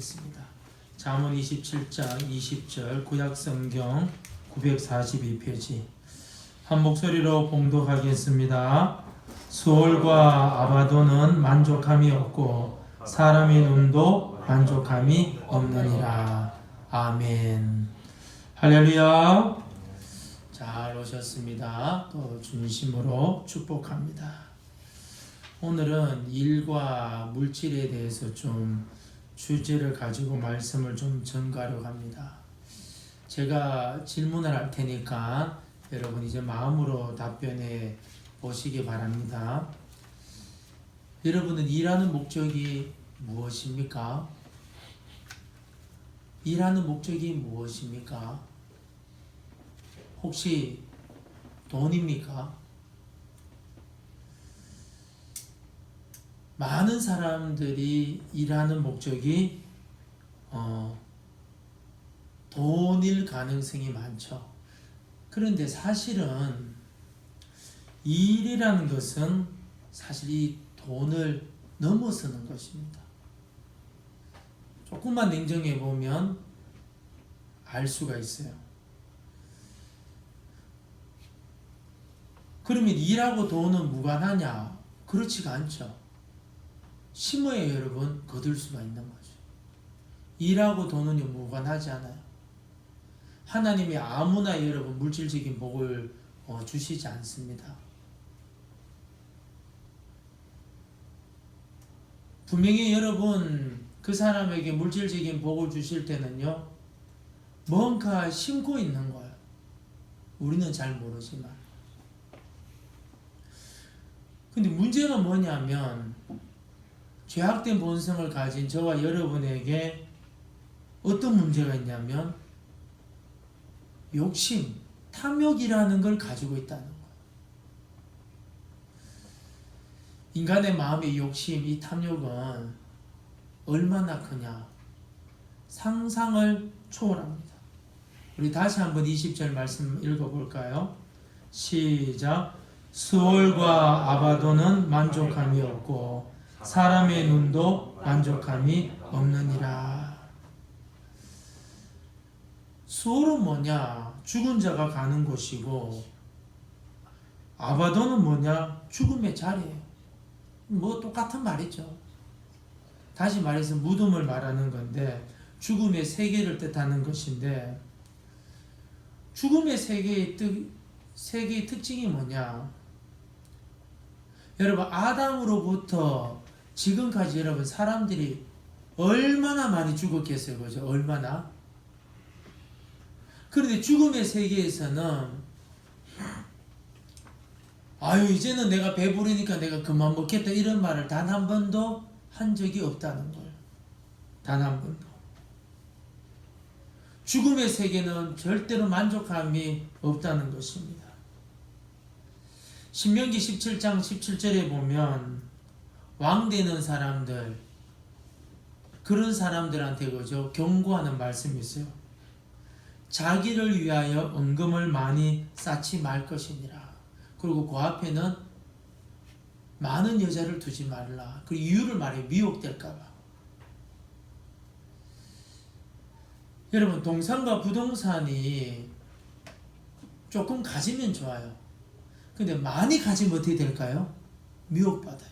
있습니다. 잠언 27장 20절 구약성경 942페이지 한 목소리로 봉독하겠습니다. 수월과 아바도는 만족함이 없고 사람의 눈도 만족함이 없느니라. 아멘. 할렐루야. 잘 오셨습니다. 또 진심으로 축복합니다. 오늘은 일과 물질에 대해서 좀 주제를 가지고 말씀을 좀 전가하려고 합니다. 제가 질문을 할 테니까 여러분 이제 마음으로 답변해 보시기 바랍니다. 여러분은 일하는 목적이 무엇입니까? 일하는 목적이 무엇입니까? 혹시 돈입니까? 많은 사람들이 일하는 목적이 돈일 가능성이 많죠. 그런데 사실은 일이라는 것은 사실 이 돈을 넘어서는 것입니다. 조금만 냉정해 보면 알 수가 있어요. 그러면 일하고 돈은 무관하냐? 그렇지가 않죠. 심어야 여러분 거둘 수가 있는 거죠. 일하고 돈은요 무관하지 않아요. 하나님이 아무나 여러분 물질적인 복을 주시지 않습니다. 분명히 여러분 그 사람에게 물질적인 복을 주실 때는요 뭔가 심고 있는 거예요. 우리는 잘 모르지만. 근데 문제가 뭐냐면 죄악된 본성을 가진 저와 여러분에게 어떤 문제가 있냐면 욕심, 탐욕이라는 걸 가지고 있다는 거예요. 인간의 마음의 욕심, 이 탐욕은 얼마나 크냐? 상상을 초월합니다. 우리 다시 한번 20절 말씀 읽어볼까요? 시작. 수월과 아바도는 만족함이 없고 사람의 눈도 만족함이 없느니라. 수월은 뭐냐? 죽은 자가 가는 곳이고 아바도는 뭐냐? 죽음의 자리예요. 뭐 똑같은 말이죠. 다시 말해서 무덤을 말하는 건데 죽음의 세계를 뜻하는 것인데 죽음의 세계의 특징이 뭐냐? 여러분 아담으로부터 지금까지 여러분 사람들이 얼마나 많이 죽었겠어요. 그죠? 얼마나? 그런데 죽음의 세계에서는 아유 이제는 내가 배부르니까 내가 그만 먹겠다 이런 말을 단 한 번도 한 적이 없다는 거예요. 단 한 번도. 죽음의 세계는 절대로 만족함이 없다는 것입니다. 신명기 17장 17절에 보면 왕 되는 사람들 그런 사람들한테 그죠 경고하는 말씀이 있어요. 자기를 위하여 은금을 많이 쌓지 말 것이니라. 그리고 그 앞에는 많은 여자를 두지 말라. 그 이유를 말해 미혹될까봐. 여러분 동산과 부동산이 조금 가지면 좋아요. 근데 많이 가지면 어떻게 될까요? 미혹받아요.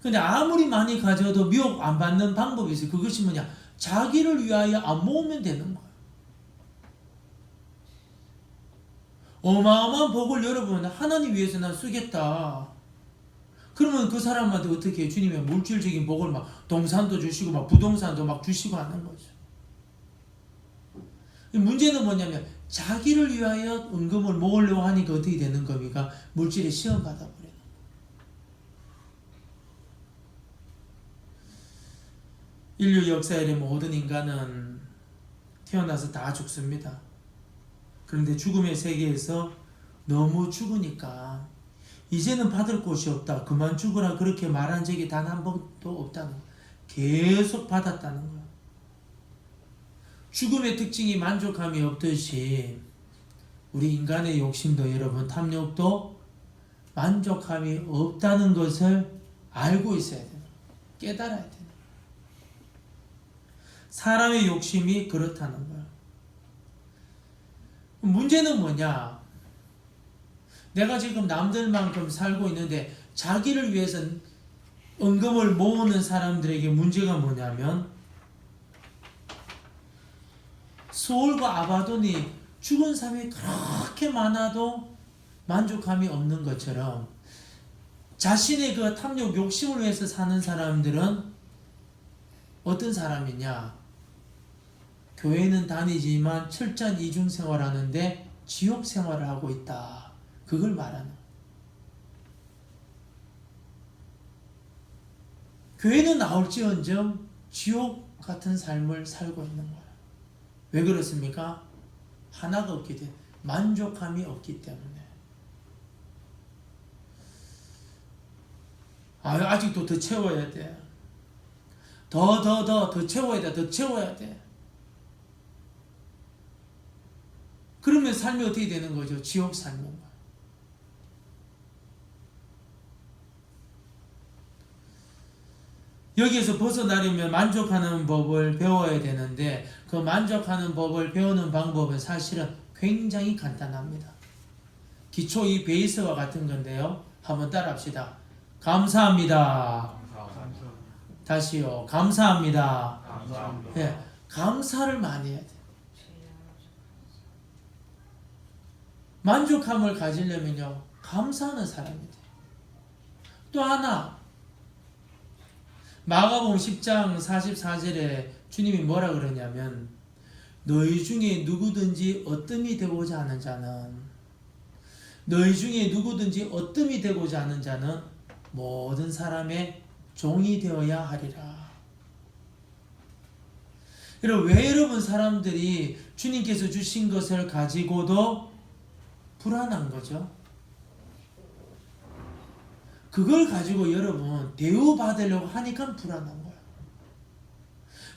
근데 아무리 많이 가져도 미혹 안 받는 방법이 있어요. 그것이 뭐냐? 자기를 위하여 안 모으면 되는 거예요. 어마어마한 복을 여러분 하나님 위해서 난 쓰겠다. 그러면 그 사람한테 어떻게 해요? 주님의 물질적인 복을 막 동산도 주시고 막 부동산도 막 주시고 하는 거죠. 문제는 뭐냐면 자기를 위하여 은금을 모으려고 하니까 어떻게 되는 겁니까? 물질에 시험받아 버려요. 인류 역사의 모든 인간은 태어나서 다 죽습니다. 그런데 죽음의 세계에서 너무 죽으니까 이제는 받을 곳이 없다. 그만 죽으라 그렇게 말한 적이 단 한 번도 없다는 거예요. 계속 받았다는 거예요. 죽음의 특징이 만족함이 없듯이 우리 인간의 욕심도 여러분 탐욕도 만족함이 없다는 것을 알고 있어야 되는 거예요. 깨달아야 되는 거예요. 사람의 욕심이 그렇다는 거예요. 문제는 뭐냐? 내가 지금 남들만큼 살고 있는데 자기를 위해서 은금을 모으는 사람들에게 문제가 뭐냐면 소울과 아바돈이 죽은 사람이 그렇게 많아도 만족함이 없는 것처럼 자신의 그 탐욕 욕심을 위해서 사는 사람들은 어떤 사람이냐? 교회는 다니지만 철저한 이중 생활하는데 지옥 생활을 하고 있다. 그걸 말하는 거예요. 교회는 나올지언정 지옥 같은 삶을 살고 있는 거예요. 왜 그렇습니까? 하나가 없기 때문에, 만족함이 없기 때문에. 아직도 더 채워야 돼. 더 채워야 돼. 더 채워야 돼. 그러면 삶이 어떻게 되는 거죠? 지옥 삶인 거예요. 여기에서 벗어나려면 만족하는 법을 배워야 되는데 그 만족하는 법을 배우는 방법은 사실은 굉장히 간단합니다. 기초 이 베이스와 같은 건데요. 한번 따라합시다. 감사합니다. 다시요. 감사합니다. 네, 감사를 많이 해야 돼요. 만족함을 가지려면요. 감사하는 사람이 돼요. 또 하나 마가복음 10장 44절에 주님이 뭐라 그러냐면 너희 중에 누구든지 어뜸이 되고자 하는 자는 모든 사람의 종이 되어야 하리라. 왜 여러분 사람들이 주님께서 주신 것을 가지고도 불안한 거죠? 그걸 가지고 여러분 대우받으려고 하니까 불안한 거예요.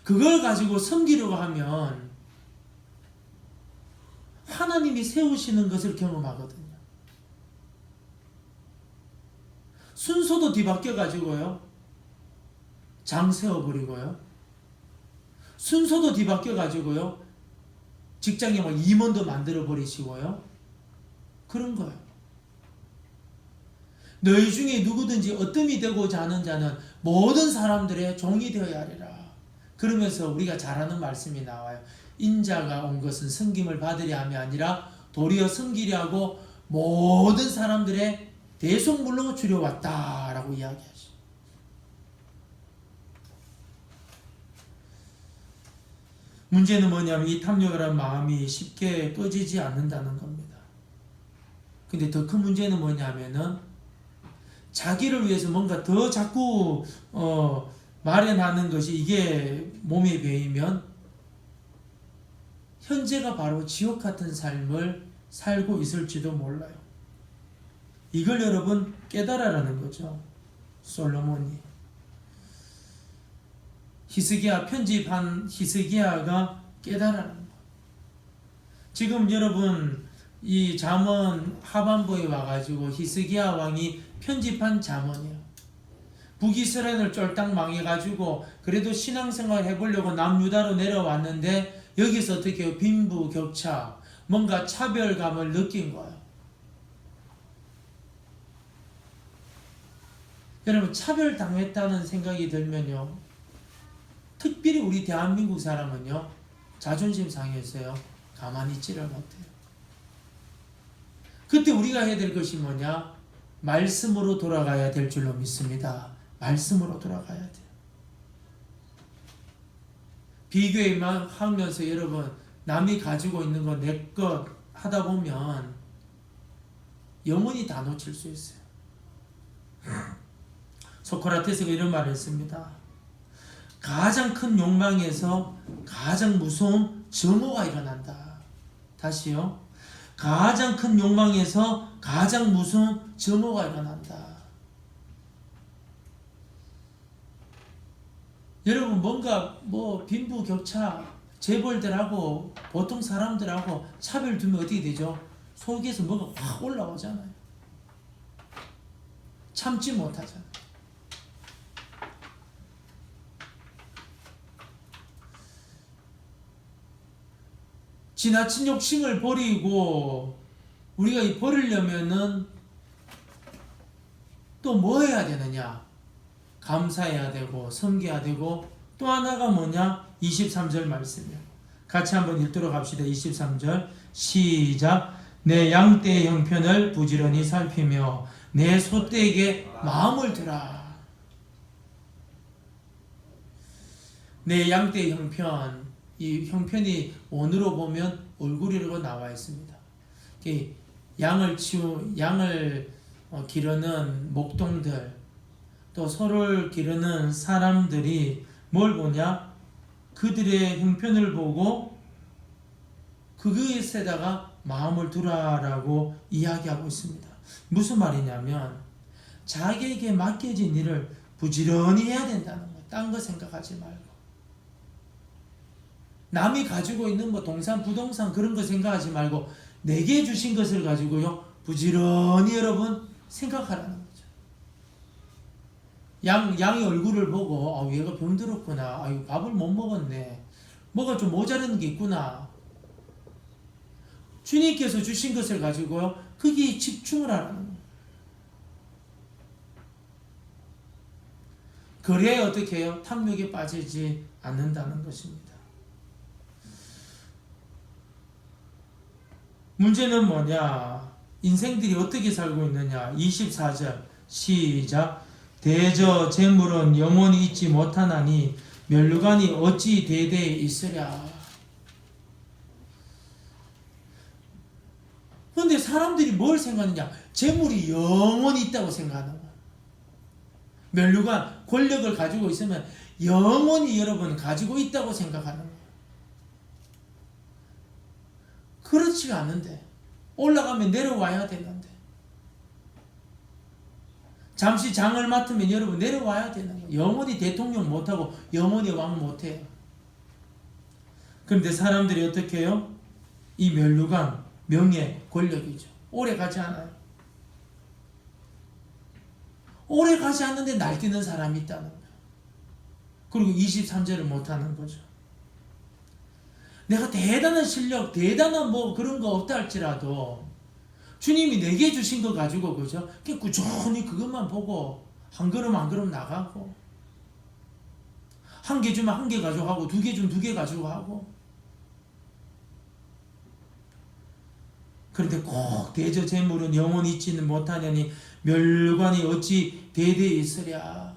그걸 가지고 섬기려고 하면 하나님이 세우시는 것을 경험하거든요. 순서도 뒤바뀌어 가지고요. 장 세워버리고요. 순서도 뒤바뀌어 가지고요. 직장에 막 임원도 만들어 버리시고요. 그런 거예요. 너희 중에 누구든지 어뜸이 되고자 하는 자는 모든 사람들의 종이 되어야 하리라. 그러면서 우리가 잘 아는 말씀이 나와요. 인자가 온 것은 섬김을 받으려 함이 아니라 도리어 섬기려 하고 모든 사람들의 대속물로 주려 왔다라고 이야기하죠. 문제는 뭐냐면 이 탐욕이라는 마음이 쉽게 꺼지지 않는다는 겁니다. 근데 더 큰 문제는 뭐냐면은 자기를 위해서 뭔가 더 자꾸 마련하는 것이 이게 몸에 배이면 현재가 바로 지옥 같은 삶을 살고 있을지도 몰라요. 이걸 여러분 깨달아라는 거죠. 솔로몬이 히스기야 편집한 히스기야가 깨달아라는 거예요. 지금 여러분 이 잠언 하반부에 와가지고 히스기야 왕이 편집한 잠언이에요. 북이스라엘을 쫄딱 망해가지고 그래도 신앙생활 해보려고 남유다로 내려왔는데 여기서 어떻게 빈부격차 뭔가 차별감을 느낀 거예요. 여러분 차별당했다는 생각이 들면요. 특별히 우리 대한민국 사람은요. 자존심 상해서요. 가만히 있지를 못해요. 그때 우리가 해야 될 것이 뭐냐? 말씀으로 돌아가야 될 줄로 믿습니다. 말씀으로 돌아가야 돼요. 비교에만 하면서 여러분 남이 가지고 있는 거 내 것 하다 보면 영원히 다 놓칠 수 있어요. 소크라테스가 이런 말을 했습니다. 가장 큰 욕망에서 가장 무서운 증오가 일어난다. 다시요. 가장 큰 욕망에서 가장 무서운 증오가 일어난다. 여러분 뭔가 빈부격차 재벌들하고 보통 사람들하고 차별 두면 어떻게 되죠? 속에서 뭐가 확 올라오잖아요. 참지 못하잖아요. 지나친 욕심을 버리고 우리가 이 버리려면은 또 뭐 해야 되느냐? 감사해야 되고 섬겨야 되고 또 하나가 뭐냐? 23절 말씀이에요. 같이 한번 읽도록 합시다. 23절 시작. 내 양떼의 형편을 부지런히 살피며 내 소떼에게 마음을 두라. 내 양떼의 형편, 이 형편이 원어로 보면 얼굴이라고 나와 있습니다. 양을 기르는 목동들, 또 소를 기르는 사람들이 뭘 보냐? 그들의 형편을 보고 그것에다가 마음을 두라라고 이야기하고 있습니다. 무슨 말이냐면 자기에게 맡겨진 일을 부지런히 해야 된다는 거예요. 딴 거 생각하지 말고. 남이 가지고 있는 뭐 동산, 부동산 그런 거 생각하지 말고 내게 주신 것을 가지고요 부지런히 여러분 생각하라는 거죠. 양이 얼굴을 보고 얘가 병들었구나. 이거 밥을 못 먹었네. 뭐가 좀 모자라는 게 있구나. 주님께서 주신 것을 가지고요 거기에 집중을 하라는 거예요. 그래야 어떻게 해요? 탐욕에 빠지지 않는다는 것입니다. 문제는 뭐냐? 인생들이 어떻게 살고 있느냐? 24절 시작. 대저 재물은 영원히 있지 못하나니 멸류관이 어찌 대대에 있으랴. 그런데 사람들이 뭘 생각하느냐? 재물이 영원히 있다고 생각하는 거야. 멸류관, 권력을 가지고 있으면 영원히 여러분 가지고 있다고 생각하는 거야. 그렇지가 않은데 올라가면 내려와야 되는데 잠시 장을 맡으면 여러분 내려와야 되는 거예요. 영원히 대통령 못하고 영원히 왕 못해요. 그런데 사람들이 어떻게 해요? 이 멸류관, 명예, 권력이죠. 오래 가지 않아요. 오래 가지 않는데 날뛰는 사람이 있다는 거예요. 그리고 23절을 못하는 거죠. 내가 대단한 실력, 대단한 뭐 그런 거 없다 할지라도 주님이 내게 주신 거 가지고 그죠? 그냥 꾸준히 그것만 보고 한 걸음 한 걸음 나가고 한 개 주면 한 개 가지고 하고 두 개 주면 두 개 가지고 하고 그런데 꼭 대저 재물은 영원히 있지는 못하냐니 멸관이 어찌 대대에 있으랴.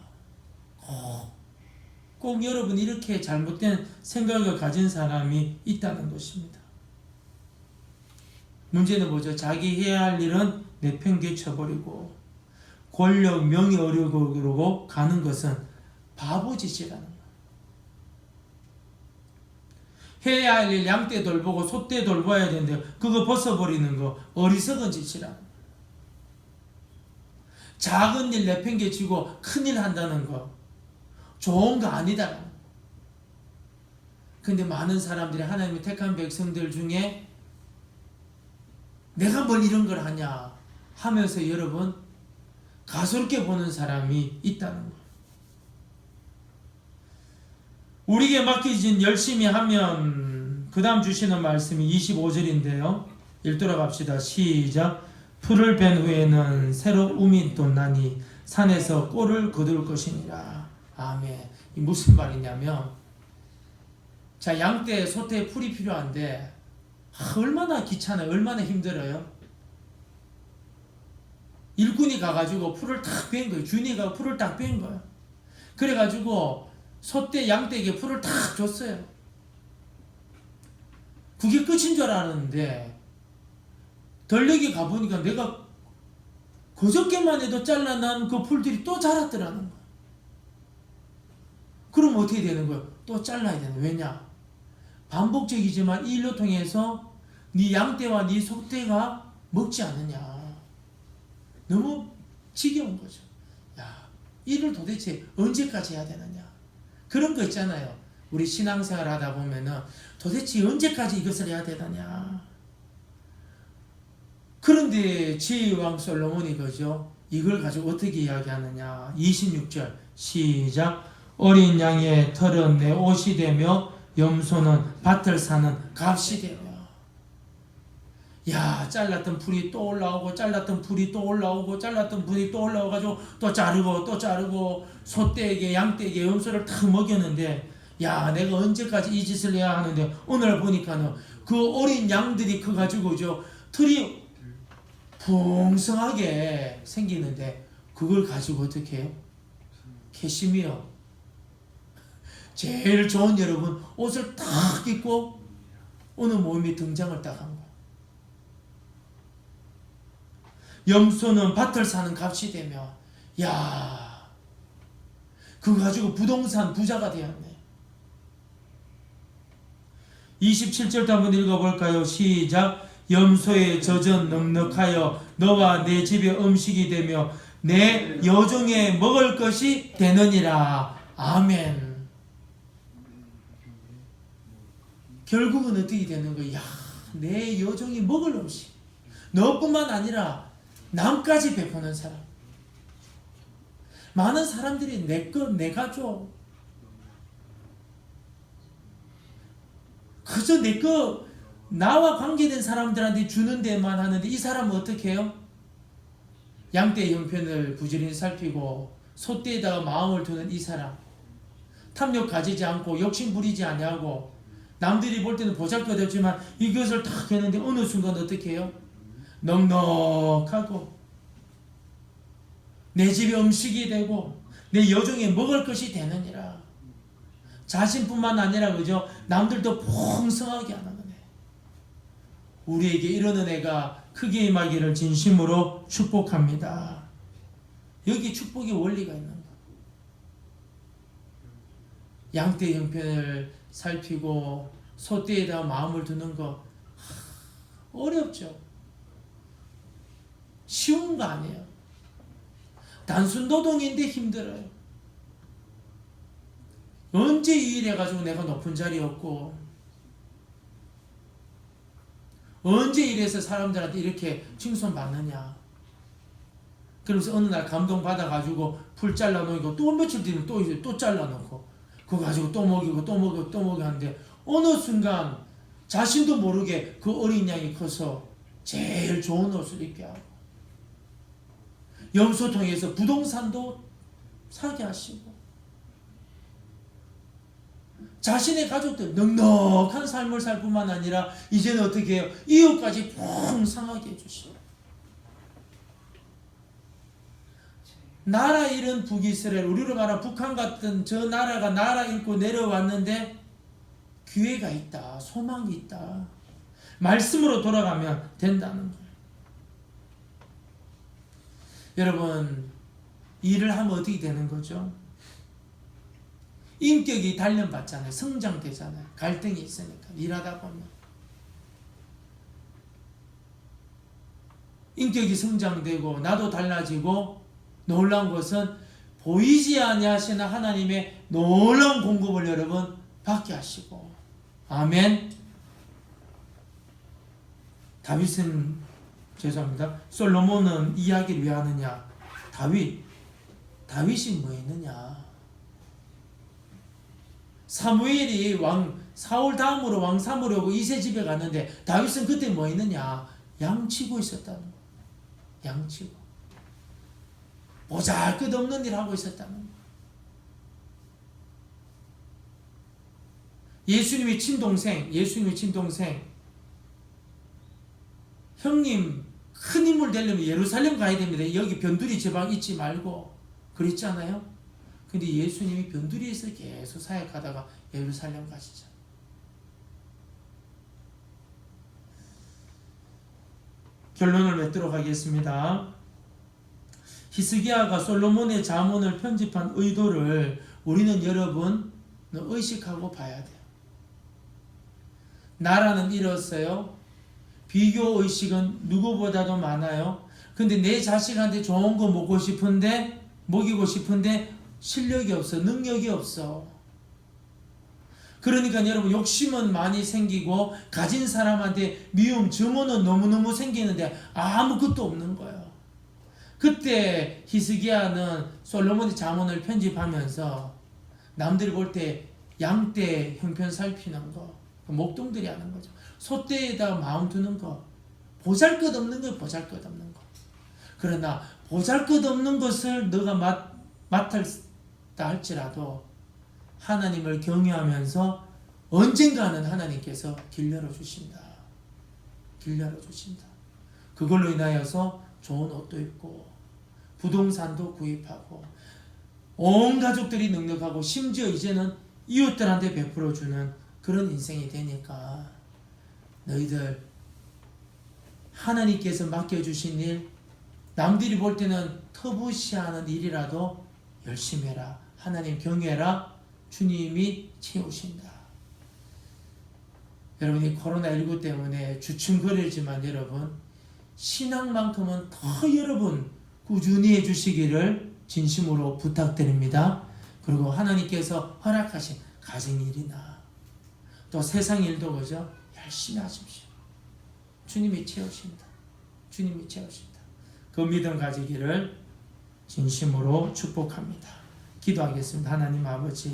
꼭 여러분 이렇게 잘못된 생각을 가진 사람이 있다는 것입니다. 문제는 뭐죠? 자기 해야 할 일은 내팽개쳐버리고 권력, 명예, 어려고 가는 것은 바보짓이라는 거예요. 해야 할 일 양떼 돌보고 소떼 돌봐야 되는데 그거 벗어버리는 거 어리석은 짓이라는 거예요. 작은 일 내팽개치고 큰 일 한다는 거 좋은 거 아니다. 근데 많은 사람들이 하나님의 택한 백성들 중에 내가 뭘 이런 걸 하냐 하면서 여러분 가소롭게 보는 사람이 있다는 거예요. 우리에게 맡겨진 열심히 하면 그 다음 주시는 말씀이 25절인데요. 읽도록 합시다. 시작. 풀을 벤 후에는 새로 움이 돋나니 산에서 꼴을 거둘 것이니라. 아멘. 이 무슨 말이냐면 자 양떼, 소떼 풀이 필요한데 얼마나 귀찮아요. 얼마나 힘들어요. 일꾼이 가가지고 풀을 탁 뺀 거예요. 주인이 가서 풀을 딱 뺀 거예요. 그래가지고 소떼, 양떼에게 풀을 탁 줬어요. 그게 끝인 줄 알았는데 덜레기 가보니까 내가 그저께만 해도 잘라난 그 풀들이 또 자랐더라는 거예요. 그럼 어떻게 되는 거예요? 또 잘라야 되는 거예요. 왜냐? 반복적이지만 이 일로 통해서 네 양떼와 네 소떼가 먹지 않느냐. 너무 지겨운 거죠. 야, 일을 도대체 언제까지 해야 되느냐. 그런 거 있잖아요. 우리 신앙생활 하다 보면은 도대체 언제까지 이것을 해야 되느냐. 그런데 지혜왕 솔로몬이 그죠? 이걸 가지고 어떻게 이야기하느냐. 26절 시작. 어린 양의 털은 내 옷이 되며 염소는 밭을 사는 값이 되며. 야, 잘랐던 풀이 또 올라오고 잘랐던 풀이 또 올라오고 잘랐던 풀이 또 올라와가지고 또 자르고 또 자르고 소떼에게 양떼에게 염소를 탁 먹였는데, 야, 내가 언제까지 이 짓을 해야 하는데, 오늘 보니까는 그 어린 양들이 커가지고 털이 풍성하게 생기는데, 그걸 가지고 어떻게 해요? 캐시미어 제일 좋은 여러분 옷을 딱 입고 어느 모임에 등장을 딱 한 거예요. 염소는 밭을 사는 값이 되며, 야, 그거 가지고 부동산 부자가 되었네. 27절도 한번 읽어볼까요? 시작. 염소의 젖은 넉넉하여 너와 내 집의 음식이 되며 내 여종의 먹을 것이 되느니라. 아멘. 결국은 어떻게 되는 거야? 야, 내 여종이 먹을 음식, 너뿐만 아니라 남까지 베푸는 사람. 많은 사람들이 내 거 내가 줘, 그저 내 거 나와 관계된 사람들한테 주는 데만 하는데, 이 사람은 어떻게 해요? 양떼의 형편을 부지런히 살피고 소떼에다가 마음을 두는 이 사람, 탐욕 가지지 않고 욕심 부리지 아니하고, 남들이 볼 때는 보잘것없지만 이것을 딱 했는데 어느 순간 어떻게 해요? 넉넉하고 내 집의 음식이 되고 내 여종의 먹을 것이 되느니라. 자신뿐만 아니라 그죠? 남들도 풍성하게 하는 은혜. 우리에게 이런 은혜가 크게 임하기를 진심으로 축복합니다. 여기 축복의 원리가 있는 거예요. 양떼 형편을 살피고 소떼에다 마음을 두는 거 어렵죠. 쉬운 거 아니에요. 단순 노동인데 힘들어요. 언제 이 일 해가지고 내가 높은 자리였고, 언제 이래서 사람들한테 이렇게 칭송받느냐. 그러면서 어느 날 감동받아가지고 풀 잘라놓고 또 며칠 뒤면 또 잘라놓고 그거 가지고 또 먹이고 또 먹이고 또 먹이고 하는데, 어느 순간 자신도 모르게 그 어린 양이 커서 제일 좋은 옷을 입게 하고, 염소통에서 부동산도 사게 하시고, 자신의 가족들 넉넉한 삶을 살 뿐만 아니라 이제는 어떻게 해요? 이웃까지 풍성하게 해주시고, 나라 잃은 북이스라엘, 우리로 말하면 북한 같은 저 나라가 나라 잃고 내려왔는데 기회가 있다, 소망이 있다, 말씀으로 돌아가면 된다는 거예요. 여러분, 일을 하면 어떻게 되는 거죠? 인격이 단련받잖아요. 성장되잖아요. 갈등이 있으니까 일하다 보면 인격이 성장되고 나도 달라지고, 놀라운 것은 보이지 아니하시는 하나님의 놀라운 공급을 여러분 받게 하시고, 아멘. 솔로몬은 이야기를 왜 하느냐? 다윗이 뭐 했느냐? 사무엘이 사울 다음으로 왕 삼으려고 이새 집에 갔는데 다윗은 그때 뭐 했느냐? 양치고 있었다는 거예요. 양치고 보잘것없는 일 하고 있었다는 거예요. 예수님의 친동생 형님 큰 인물 되려면 예루살렘 가야 됩니다. 여기 변두리 지방 있지 말고 그랬잖아요. 근데 예수님이 변두리에서 계속 사역하다가 예루살렘 가시죠. 결론을 맺도록 하겠습니다. 히스기야가 솔로몬의 잠언을 편집한 의도를 우리는 여러분 의식하고 봐야 돼요. 나라는 잃었어요. 비교 의식은 누구보다도 많아요. 근데 내 자식한테 좋은 거 먹이고 싶은데 실력이 없어, 능력이 없어. 그러니까 여러분, 욕심은 많이 생기고 가진 사람한테 미움, 증오는 너무너무 생기는데 아무것도 없는 거예요. 그때 히스기야는 솔로몬의 잠언을 편집하면서 남들이 볼 때 양떼 형편 살피는 거, 목동들이 하는 거죠. 소떼에다 마음 두는 거, 보잘것없는 건 보잘것없는 거. 그러나 보잘것없는 것을 너가 맡았다 할지라도 하나님을 경외하면서 언젠가는 하나님께서 길 열어주신다. 길 열어주신다. 그걸로 인하여서 좋은 옷도 입고 부동산도 구입하고 온 가족들이 넉넉하고 심지어 이제는 이웃들한테 베풀어주는 그런 인생이 되니까 너희들 하나님께서 맡겨주신 일, 남들이 볼 때는 터부시하는 일이라도 열심히 해라. 하나님 경외해라. 주님이 채우신다. 여러분이 코로나19 때문에 주춤거리지만 여러분 신앙만큼은 더 여러분 꾸준히 해주시기를 진심으로 부탁드립니다. 그리고 하나님께서 허락하신 가정일이나 또 세상 일도 그죠? 열심히 하십시오. 주님이 채우신다. 주님이 채우신다. 그 믿음 가지기를 진심으로 축복합니다. 기도하겠습니다. 하나님 아버지